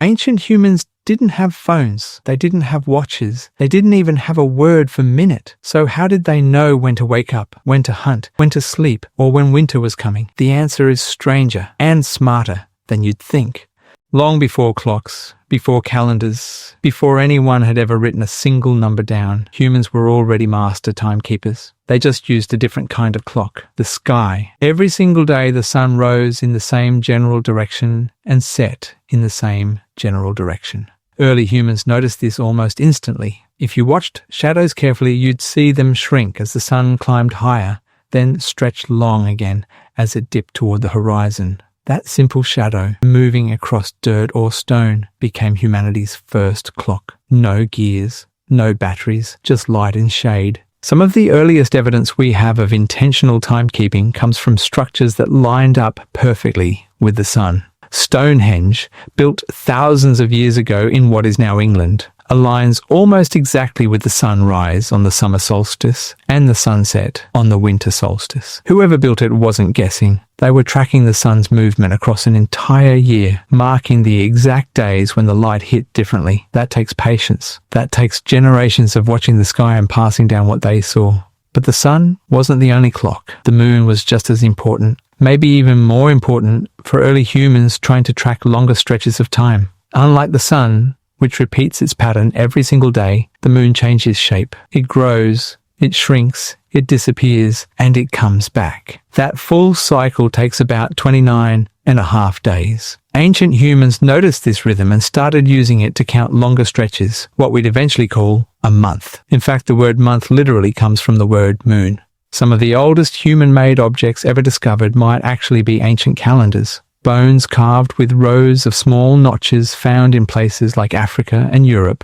Ancient humans didn't have phones. They didn't have watches. They didn't even have a word for minute. So how did they know when to wake up, when to hunt, when to sleep, or when winter was coming? The answer is stranger and smarter than you'd think. Long before clocks, before calendars, before anyone had ever written a single number down, humans were already master timekeepers. They just used a different kind of clock, the sky. Every single day the sun rose in the same general direction and set in the same general direction. Early humans noticed this almost instantly. If you watched shadows carefully, you'd see them shrink as the sun climbed higher, then stretch long again as it dipped toward the horizon. That simple shadow, moving across dirt or stone, became humanity's first clock. No gears, no batteries, just light and shade. Some of the earliest evidence we have of intentional timekeeping comes from structures that lined up perfectly with the sun. Stonehenge, built thousands of years ago in what is now England, aligns almost exactly with the sunrise on the summer solstice and the sunset on the winter solstice. Whoever built it wasn't guessing. They were tracking the sun's movement across an entire year, marking the exact days when the light hit differently. That takes patience. That takes generations of watching the sky and passing down what they saw. But the sun wasn't the only clock. The moon was just as important, maybe even more important for early humans trying to track longer stretches of time. Unlike the sun, which repeats its pattern every single day, the moon changes shape. It grows, it shrinks, it disappears, and it comes back. That full cycle takes about 29.5 days. Ancient humans noticed this rhythm and started using it to count longer stretches, what we'd eventually call a month. In fact, the word month literally comes from the word moon. Some of the oldest human-made objects ever discovered might actually be ancient calendars. Bones carved with rows of small notches found in places like Africa and Europe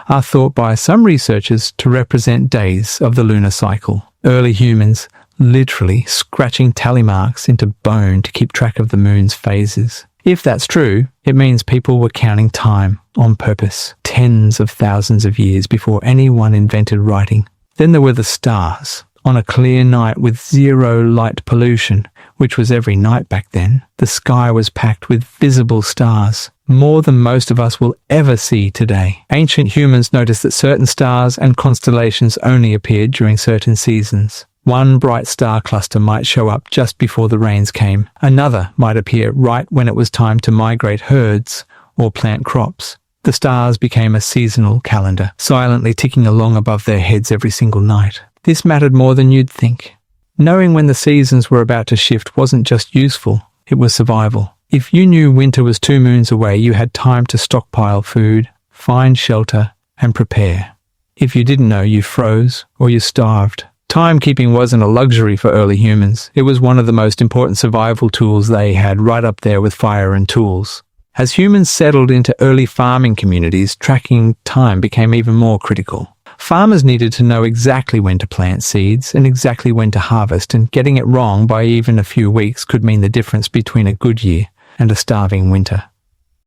are thought by some researchers to represent days of the lunar cycle. Early humans literally scratching tally marks into bone to keep track of the moon's phases. If that's true, it means people were counting time on purpose, tens of thousands of years before anyone invented writing. Then there were the stars. On a clear night with zero light pollution, which was every night back then, the sky was packed with visible stars, more than most of us will ever see today. Ancient humans noticed that certain stars and constellations only appeared during certain seasons. One bright star cluster might show up just before the rains came. Another might appear right when it was time to migrate herds or plant crops. The stars became a seasonal calendar, silently ticking along above their heads every single night. This mattered more than you'd think. Knowing when the seasons were about to shift wasn't just useful, it was survival. If you knew winter was 2 moons away, you had time to stockpile food, find shelter, and prepare. If you didn't know, you froze or you starved. Timekeeping wasn't a luxury for early humans. It was one of the most important survival tools they had, right up there with fire and tools. As humans settled into early farming communities, tracking time became even more critical. Farmers needed to know exactly when to plant seeds and exactly when to harvest, and getting it wrong by even a few weeks could mean the difference between a good year and a starving winter.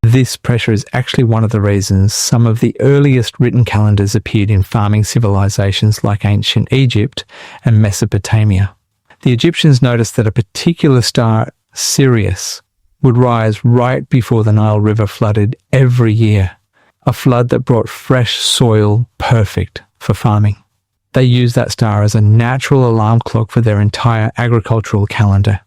This pressure is actually one of the reasons some of the earliest written calendars appeared in farming civilizations like ancient Egypt and Mesopotamia. The Egyptians noticed that a particular star, Sirius, would rise right before the Nile River flooded every year. A flood that brought fresh soil perfect for farming. They used that star as a natural alarm clock for their entire agricultural calendar.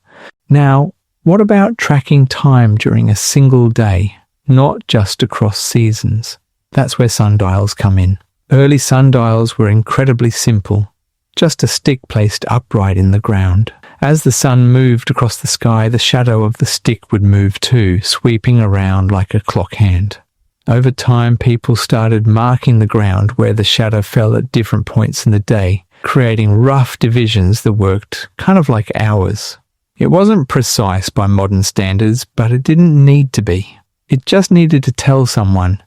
Now, what about tracking time during a single day, not just across seasons? That's where sundials come in. Early sundials were incredibly simple, just a stick placed upright in the ground. As the sun moved across the sky, the shadow of the stick would move too, sweeping around like a clock hand. Over time, people started marking the ground where the shadow fell at different points in the day, creating rough divisions that worked kind of like hours. It wasn't precise by modern standards, but it didn't need to be. It just needed to tell someone,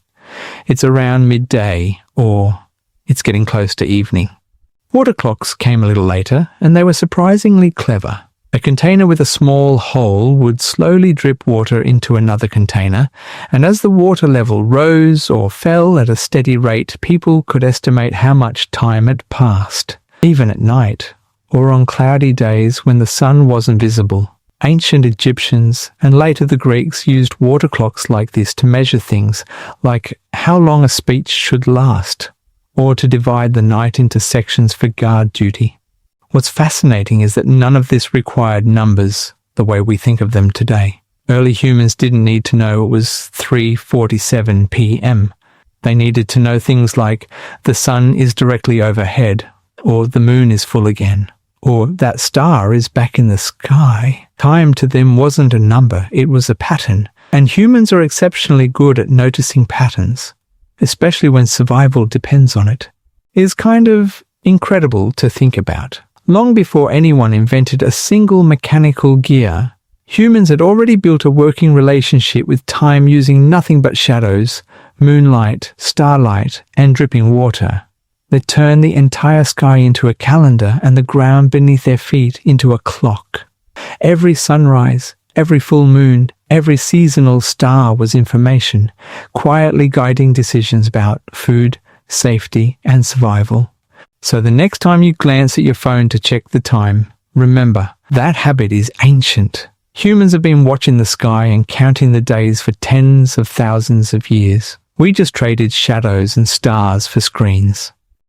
it's around midday, or it's getting close to evening. Water clocks came a little later, and they were surprisingly clever. A container with a small hole would slowly drip water into another container, and as the water level rose or fell at a steady rate, people could estimate how much time had passed. Even at night, or on cloudy days when the sun wasn't visible, Ancient Egyptians and later the Greeks used water clocks like this to measure things like how long a speech should last, or to divide the night into sections for guard duty. What's fascinating is that none of this required numbers the way we think of them today. Early humans didn't need to know it was 3:47 p.m. They needed to know things like the sun is directly overhead, or the moon is full again, or that star is back in the sky. Time to them wasn't a number, it was a pattern. And humans are exceptionally good at noticing patterns, especially when survival depends on it. It is kind of incredible to think about. Long before anyone invented a single mechanical gear, humans had already built a working relationship with time using nothing but shadows, moonlight, starlight, and dripping water. They turned the entire sky into a calendar and the ground beneath their feet into a clock. Every sunrise, every full moon, every seasonal star was information, quietly guiding decisions about food, safety, and survival. So the next time you glance at your phone to check the time, remember, that habit is ancient. Humans have been watching the sky and counting the days for tens of thousands of years. We just traded shadows and stars for screens.